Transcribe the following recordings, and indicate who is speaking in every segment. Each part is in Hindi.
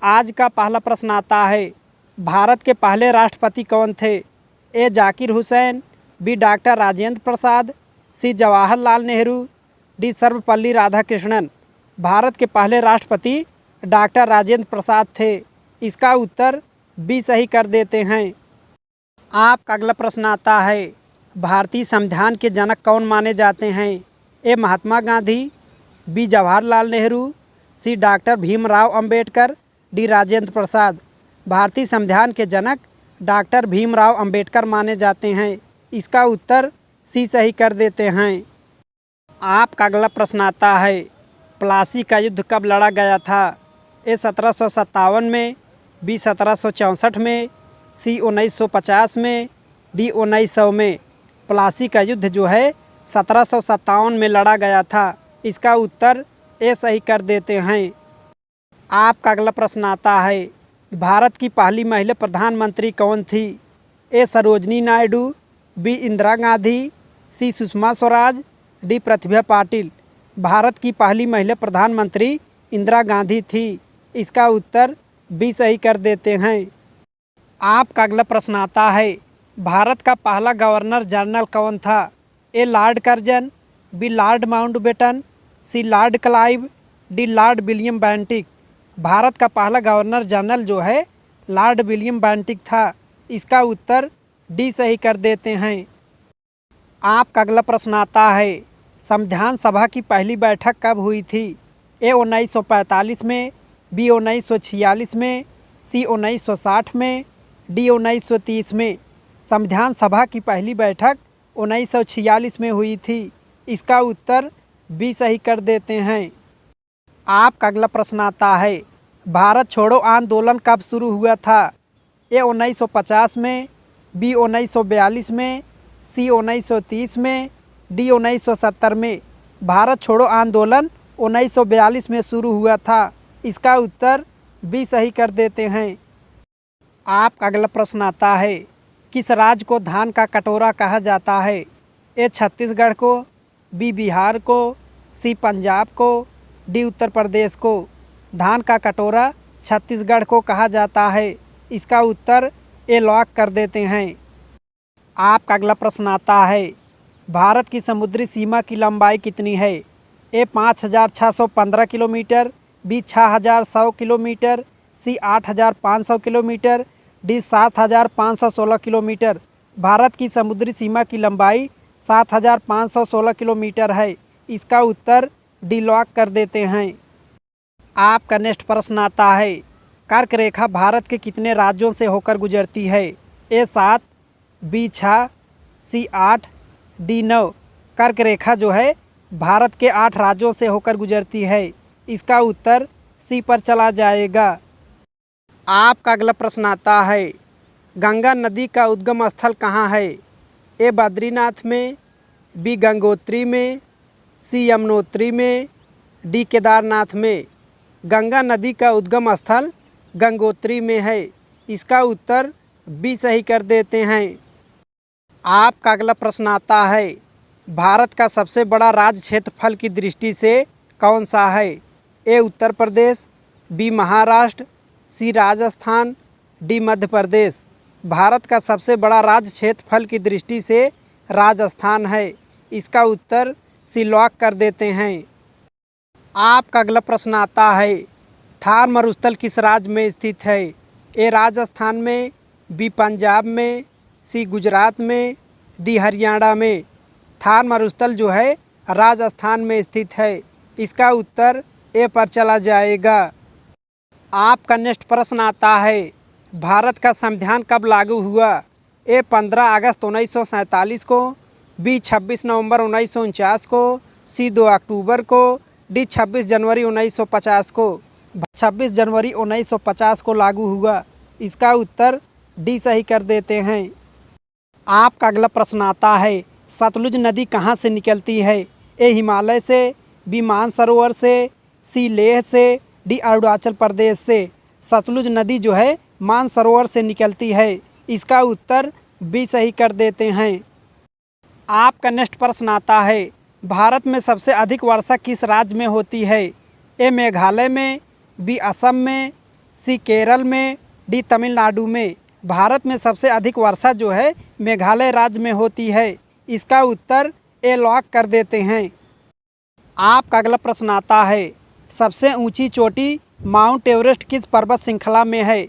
Speaker 1: आज का पहला प्रश्न आता है, भारत के पहले राष्ट्रपति कौन थे? ए जाकिर हुसैन, बी डॉक्टर राजेंद्र प्रसाद, सी जवाहरलाल नेहरू, डी सर्वपल्ली राधाकृष्णन। भारत के पहले राष्ट्रपति डॉक्टर राजेंद्र प्रसाद थे। इसका उत्तर बी सही कर देते हैं। आपका अगला प्रश्न आता है, भारतीय संविधान के जनक कौन माने जाते हैं? ए महात्मा गांधी, बी जवाहरलाल नेहरू, सी डॉक्टर भीमराव अंबेडकर, डी राजेंद्र प्रसाद। भारतीय संविधान के जनक डॉक्टर भीमराव अंबेडकर माने जाते हैं। इसका उत्तर सी सही कर देते हैं। आपका अगला प्रश्न आता है, प्लासी का युद्ध कब लड़ा गया था? ए 1757 में, बी 1764 में, सी 1950 में, डी 1900 में। प्लासी का युद्ध जो है 1757 में लड़ा गया था। इसका उत्तर ए सही कर देते हैं। आपका अगला प्रश्न आता है, भारत की पहली महिला प्रधानमंत्री कौन थी? ए सरोजनी नायडू, बी इंदिरा गांधी, सी सुषमा स्वराज, डी प्रतिभा पाटिल। भारत की पहली महिला प्रधानमंत्री इंदिरा गांधी थी। इसका उत्तर बी सही कर देते हैं। आपका अगला प्रश्न आता है, भारत का पहला गवर्नर जनरल कौन था? A lord Curzon, B lord Mountbatten, C lord Clive, D lord William Bentinck. Bharat का पहला गवर्नर जनरल जो है लॉर्ड विलियम बेंटिक था। इसका उत्तर डी सही कर देते हैं। आपका अगला प्रश्न आता है, संविधान सभा की पहली बैठक कब हुई थी? ए 1945 में, बी 1946 में, सी 1960 में, डी 1930 में। संविधान सभा की पहली बैठक 1946 में हुई थी। इसका उत्तर बी सही कर देते हैं। आपका अगला प्रश्न आता है, भारत छोड़ो आंदोलन कब शुरू हुआ था? ए 1950 में, बी 1942 में, सी 1930 में, डी 1970 में। भारत छोड़ो आंदोलन 1942 में शुरू हुआ था। इसका उत्तर बी सही कर देते हैं। आपका अगला प्रश्न आता है, किस राज्य को धान का कटोरा कहा जाता है? ए छत्तीसगढ़ को, बी बिहार को, सी पंजाब को, डी उत्तर प्रदेश को। धान का कटोरा छत्तीसगढ़ को कहा जाता है। इसका उत्तर ए लॉक कर देते हैं। आपका अगला प्रश्न आता है, भारत की समुद्री सीमा की लंबाई कितनी है? ए 5615 किलोमीटर, बी 6100 किलोमीटर, सी 8500 किलोमीटर, डी 7516 किलोमीटर। भारत की समुद्री सीमा की लंबाई 7516 किलोमीटर है। इसका उत्तर डी लॉक कर देते हैं। आपका नेक्स्ट प्रश्न आता है, कर्क रेखा भारत के कितने राज्यों से होकर गुजरती है? ए 7, बी 6, सी 8, डी 9। कर्क रेखा जो है भारत के 8 राज्यों से होकर गुजरती है। इसका उत्तर सी पर चला जाएगा। आपका अगला प्रश्न आता है, गंगा नदी का उद्गम स्थल कहाँ है? ए बद्रीनाथ में, बी गंगोत्री में, सी यमुनोत्री में, डी केदारनाथ में। गंगा नदी का उद्गम स्थल गंगोत्री में है। इसका उत्तर बी सही कर देते हैं। आपका अगला प्रश्न आता है, भारत का सबसे बड़ा राज्य क्षेत्रफल की दृष्टि से कौन सा है? ए उत्तर प्रदेश, बी महाराष्ट्र, सी राजस्थान, डी मध्य प्रदेश। भारत का सबसे बड़ा राज्य क्षेत्रफल की दृष्टि से राजस्थान है। इसका उत्तर सी लॉक कर देते हैं। आपका अगला प्रश्न आता है, थार मरुस्थल किस राज्य में स्थित है? ए राजस्थान में, बी पंजाब में, सी गुजरात में, डी हरियाणा में। थार मरुस्थल जो है राजस्थान में स्थित है। इसका उत्तर ए पर चला जाएगा। आपका नेक्स्ट प्रश्न आता है, भारत का संविधान कब लागू हुआ? ए 15 अगस्त 1947 को, बी 26 नवंबर 1949 को, सी 2 अक्टूबर को, डी 26 जनवरी 1950 को। 26 जनवरी 1950 को लागू हुआ। इसका उत्तर डी सही कर देते हैं। आपका अगला प्रश्न आता है, सतलुज नदी कहाँ से निकलती है? ए हिमालय से, बी मानसरोवर से, सी लेह से, डी अरुणाचल प्रदेश से। सतलुज नदी जो है मानसरोवर से निकलती है। इसका उत्तर बी सही कर देते हैं। आपका नेक्स्ट प्रश्न आता है, भारत में सबसे अधिक वर्षा किस राज्य में होती है? ए मेघालय में, बी असम में, सी केरल में, डी तमिलनाडु में। भारत में सबसे अधिक वर्षा जो है मेघालय राज्य में होती है। इसका उत्तर ए लॉक कर देते हैं। आपका अगला प्रश्न आता है, सबसे ऊंची चोटी माउंट एवरेस्ट किस पर्वत श्रृंखला में है?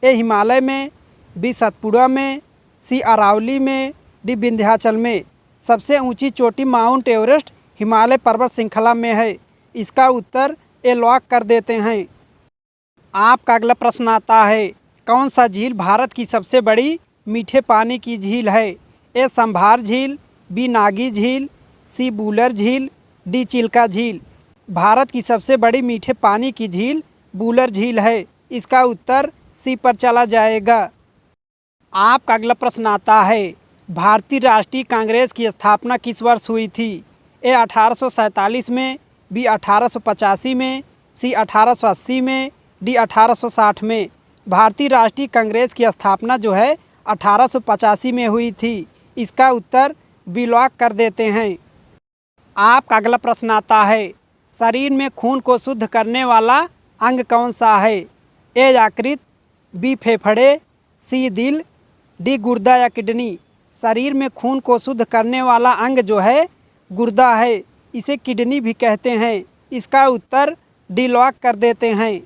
Speaker 1: ए हिमालय में, बी सतपुड़ा में, सी अरावली में, डी विंध्याचल में। सबसे ऊंची चोटी माउंट एवरेस्ट हिमालय पर्वत श्रृंखला में है। इसका उत्तर ए लॉक कर देते हैं। आपका अगला प्रश्न आता है, कौन सा झील भारत की सबसे बड़ी मीठे पानी की झील है? ए संभार झील, बी नागी झील, सी बूलर झील, डी चिल्का झील। भारत की सबसे बड़ी मीठे पानी की झील बूलर झील है। इसका उत्तर सी पर चला जाएगा। आपका अगला प्रश्न आता है, भारतीय राष्ट्रीय कांग्रेस की स्थापना किस वर्ष हुई थी? ए 1847 में, बी 1885 में, सी 1880 में, डी 1860 में। भारतीय राष्ट्रीय कांग्रेस की स्थापना जो है 1885 में हुई थी। इसका उत्तर बी लॉक कर देते हैं। आपका अगला प्रश्न आता है, शरीर में खून को शुद्ध करने वाला अंग कौन सा है? ए यकृत, बी फेफड़े, सी दिल, डी गुर्दा या किडनी। शरीर में खून को शुद्ध करने वाला अंग जो है गुर्दा है। इसे किडनी भी कहते हैं। इसका उत्तर डी लॉक कर देते हैं।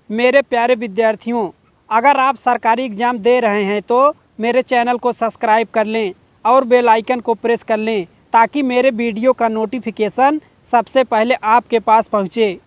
Speaker 1: मेरे प्यारे विद्यार्थियों, अगर आप सरकारी एग्ज़ाम दे रहे हैं तो मेरे चैनल को सब्सक्राइब कर लें और बेल आइकन को प्रेस कर लें ताकि मेरे वीडियो का नोटिफिकेशन सबसे पहले आपके पास पहुँचे।